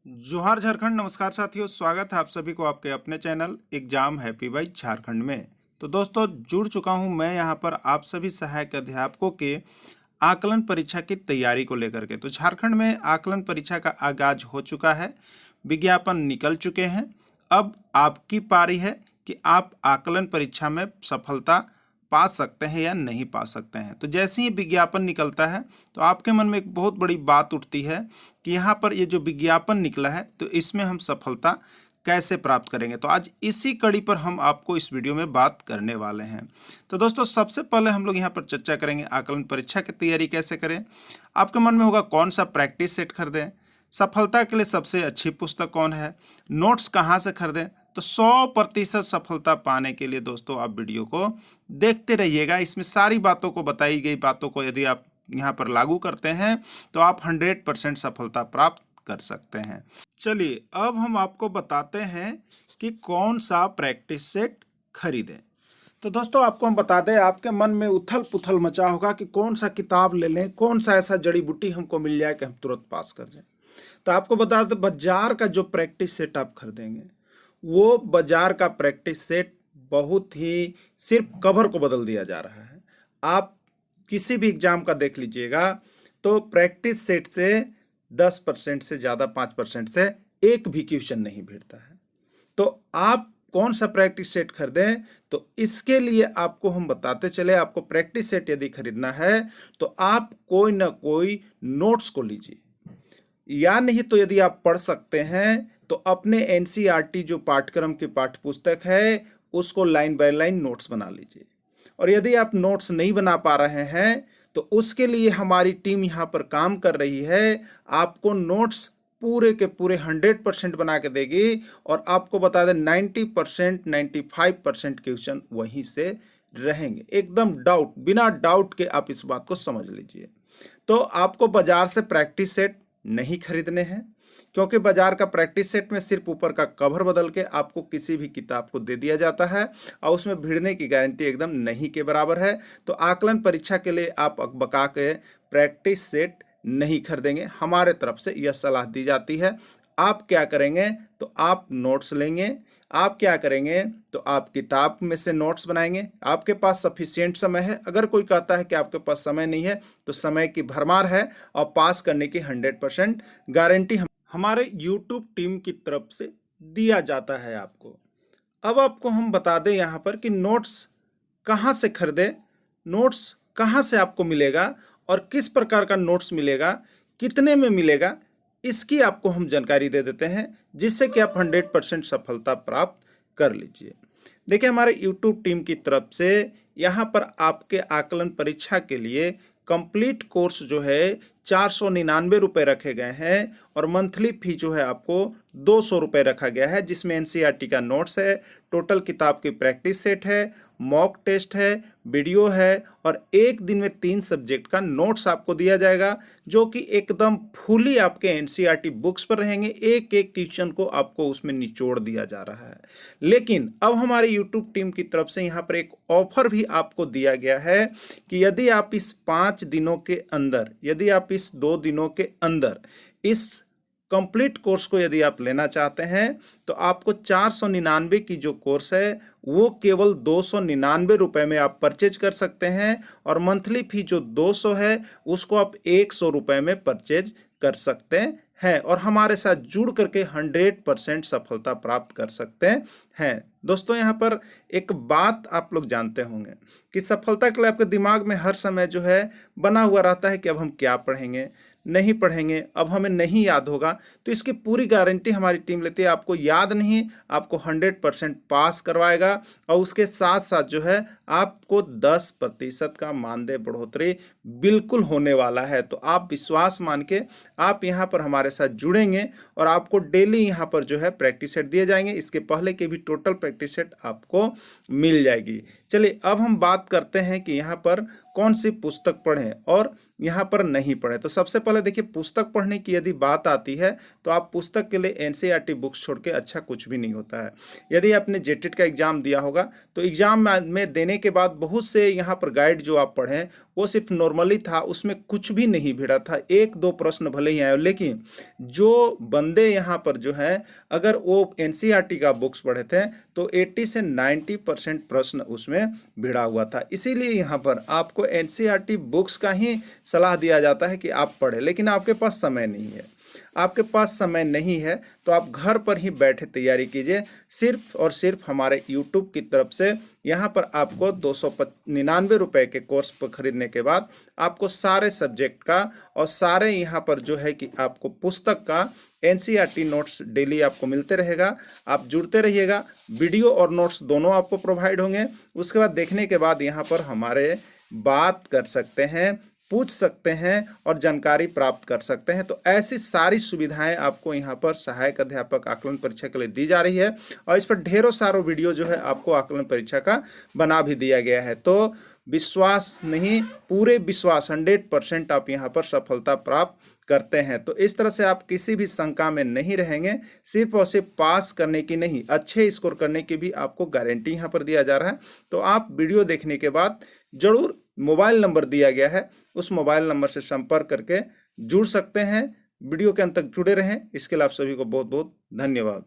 जोहार झारखंड। नमस्कार साथियों, स्वागत है आप सभी को आपके अपने channel exam happy by Jharkhand में। तो दोस्तों, जुड़ चुका हूं मैं यहां पर आप सभी सहायक अध्यापकों के आकलन परीक्षा की तैयारी को लेकर के। तो झारखंड में आकलन परीक्षा का आगाज हो चुका है, विज्ञापन निकल चुके हैं। अब आपकी पारी है कि आप आकलन परीक्षा में सफलता पा सकते हैं या नहीं पा सकते हैं। तो जैसे ही विज्ञापन निकलता है तो आपके मन में एक बहुत बड़ी बात उठती है कि यहाँ पर ये जो विज्ञापन निकला है तो इसमें हम सफलता कैसे प्राप्त करेंगे। तो आज इसी कड़ी पर हम आपको इस वीडियो में बात करने वाले हैं। तो दोस्तों, सबसे पहले हम लोग यहाँ पर चर्चा करेंगे आकलन परीक्षा की तैयारी कैसे करें। आपके मन में होगा कौन सा प्रैक्टिस सेट खरीदें, सफलता के लिए सबसे अच्छी पुस्तक कौन है, नोट्स कहाँ से खरीदें। तो 100% सफलता पाने के लिए दोस्तों आप वीडियो को देखते रहिएगा। इसमें सारी बातों को, बताई गई बातों को यदि आप यहाँ पर लागू करते हैं तो आप 100% सफलता प्राप्त कर सकते हैं। चलिए अब हम आपको बताते हैं कि कौन सा प्रैक्टिस सेट खरीदें। तो दोस्तों, आपको हम बता दें, आपके मन में उथल पुथल मचा होगा कि कौन सा किताब ले लें, कौन सा ऐसा जड़ी बूटी हमको मिल जाए कि हम तुरंत पास कर जाएं। तो आपको बता दें, बाजार का जो प्रैक्टिस सेट आप खरीदेंगे वो बाजार का प्रैक्टिस सेट बहुत ही सिर्फ कवर को बदल दिया जा रहा है। आप किसी भी एग्जाम का देख लीजिएगा तो प्रैक्टिस सेट से 10% से ज़्यादा, 5% से एक भी क्वेश्चन नहीं भिड़ता है। तो आप कौन सा प्रैक्टिस सेट खरीदें, तो इसके लिए आपको हम बताते चले। आपको प्रैक्टिस सेट यदि खरीदना है तो आप कोई ना कोई नोट्स को लीजिए, या नहीं तो यदि आप पढ़ सकते हैं तो अपने एनसीईआरटी जो पाठ्यक्रम की पाठ्य पुस्तक है उसको लाइन बाय लाइन नोट्स बना लीजिए। और यदि आप नोट्स नहीं बना पा रहे हैं तो उसके लिए हमारी टीम यहाँ पर काम कर रही है। आपको नोट्स पूरे के पूरे 100% बना के देगी और आपको बता दें 90%, 95% क्वेश्चन वहीं से रहेंगे। एकदम बिना डाउट के आप इस बात को समझ लीजिए। तो आपको बाजार से प्रैक्टिस सेट नहीं खरीदने हैं, क्योंकि बाजार का प्रैक्टिस सेट में सिर्फ ऊपर का कवर बदल के आपको किसी भी किताब को दे दिया जाता है और उसमें भिड़ने की गारंटी एकदम नहीं के बराबर है। तो आकलन परीक्षा के लिए आप अकबका के प्रैक्टिस सेट नहीं खरीदेंगे, हमारे तरफ से यह सलाह दी जाती है। आप क्या करेंगे तो आप नोट्स लेंगे। आप क्या करेंगे तो आप किताब में से नोट्स बनाएंगे। आपके पास सफिशिएंट समय है। अगर कोई कहता है कि आपके पास समय नहीं है तो समय की भरमार है और पास करने की 100% गारंटी हमारे YouTube टीम की तरफ से दिया जाता है आपको। अब आपको हम बता दें यहाँ पर कि नोट्स कहाँ से खरीदें, नोट्स कहाँ से आपको मिलेगा और किस प्रकार का नोट्स मिलेगा, कितने में मिलेगा, इसकी आपको हम जानकारी दे देते हैं, जिससे कि आप 100% सफलता प्राप्त कर लीजिए। देखिए, हमारे YouTube टीम की तरफ से यहाँ पर आपके आकलन परीक्षा के लिए कंप्लीट कोर्स जो है 499 रुपये रखे गए हैं और मंथली फी जो है आपको 200 रुपये रखा गया है, जिसमें एनसीईआरटी का नोट्स है, टोटल किताब की प्रैक्टिस सेट है, मॉक टेस्ट है, वीडियो है और एक दिन में 3 सब्जेक्ट का नोट्स आपको दिया जाएगा, जो कि एकदम फुली आपके एनसीईआरटी बुक्स पर रहेंगे। एक एक क्वेश्चन को आपको उसमें निचोड़ दिया जा रहा है। लेकिन अब हमारे यूट्यूब टीम की तरफ से यहाँ पर एक ऑफर भी आपको दिया गया है कि यदि आप इस 5 दिनों के अंदर, यदि आप इस 2 दिनों के अंदर इस कंप्लीट कोर्स को यदि आप लेना चाहते हैं तो आपको 499 की जो कोर्स है वो केवल 299 रुपये में आप परचेज कर सकते हैं और मंथली फी जो 200 है उसको आप 100 रुपये में परचेज कर सकते हैं और हमारे साथ जुड़ करके 100% सफलता प्राप्त कर सकते हैं। दोस्तों, यहाँ पर एक बात आप लोग जानते होंगे कि सफलता के लिए आपके दिमाग में हर समय जो है बना हुआ रहता है कि अब हम क्या पढ़ेंगे, नहीं पढ़ेंगे, अब हमें नहीं याद होगा। तो इसकी पूरी गारंटी हमारी टीम लेती है। आपको याद नहीं, आपको 100% पास करवाएगा और उसके साथ साथ जो है आपको 10% का मानदेय बढ़ोतरी बिल्कुल होने वाला है। तो आप विश्वास मान के आप यहाँ पर हमारे साथ जुड़ेंगे और आपको डेली यहाँ पर जो है प्रैक्टिस सेट दिए जाएंगे। इसके पहले के भी टोटल प्रैक्टिस सेट आपको मिल जाएगी। चलिए अब हम बात करते हैं कि यहाँ पर कौन सी पुस्तक पढ़ें और यहाँ पर नहीं पढ़ें। तो सबसे पहले देखिए, पुस्तक पढ़ने की यदि बात आती है तो आप पुस्तक के लिए एनसीईआरटी बुक्स छोड़ के अच्छा कुछ भी नहीं होता है। यदि आपने जेटेट का एग्जाम दिया होगा तो एग्जाम में देने पढ़ने के बाद बहुत से यहाँ पर गाइड जो आप पढ़ें वो सिर्फ नॉर्मली था, उसमें कुछ भी नहीं भिड़ा था, एक दो प्रश्न भले ही आए, लेकिन जो बंदे यहाँ पर जो हैं अगर वो एनसीईआरटी का बुक्स पढ़े थे तो 80 से 90% प्रश्न उसमें भिड़ा हुआ था। इसीलिए यहाँ पर आपको एनसीईआरटी बुक्स का ही सलाह दिया जाता है कि आप पढ़ें, लेकिन आपके पास समय नहीं है। आपके पास समय नहीं है तो आप घर पर ही बैठे तैयारी कीजिए। सिर्फ और सिर्फ हमारे YouTube की तरफ से यहाँ पर आपको 299 रुपये के कोर्स पर खरीदने के बाद आपको सारे सब्जेक्ट का और सारे यहाँ पर जो है कि आपको पुस्तक का एनसीईआरटी नोट्स डेली आपको मिलते रहेगा। आप जुड़ते रहिएगा, वीडियो और नोट्स दोनों आपको प्रोवाइड होंगे। उसके बाद देखने के बाद यहाँ पर हमारे बात कर सकते हैं, पूछ सकते हैं और जानकारी प्राप्त कर सकते हैं। तो ऐसी सारी सुविधाएं आपको यहाँ पर सहायक अध्यापक आकलन परीक्षा के लिए दी जा रही है और इस पर ढेरों सारों वीडियो जो है आपको आकलन परीक्षा का बना भी दिया गया है। तो विश्वास नहीं, पूरे विश्वास 100% आप यहाँ पर सफलता प्राप्त करते हैं। तो इस तरह से आप किसी भी शंका में नहीं रहेंगे। सिर्फ और सिर्फ पास करने की नहीं, अच्छे स्कोर करने की भी आपको गारंटी यहाँ पर दिया जा रहा है। तो आप वीडियो देखने के बाद जरूर मोबाइल नंबर दिया गया है, उस मोबाइल नंबर से संपर्क करके जुड़ सकते हैं। वीडियो के अंत तक जुड़े रहें। इसके लिए आप सभी को बहुत बहुत धन्यवाद।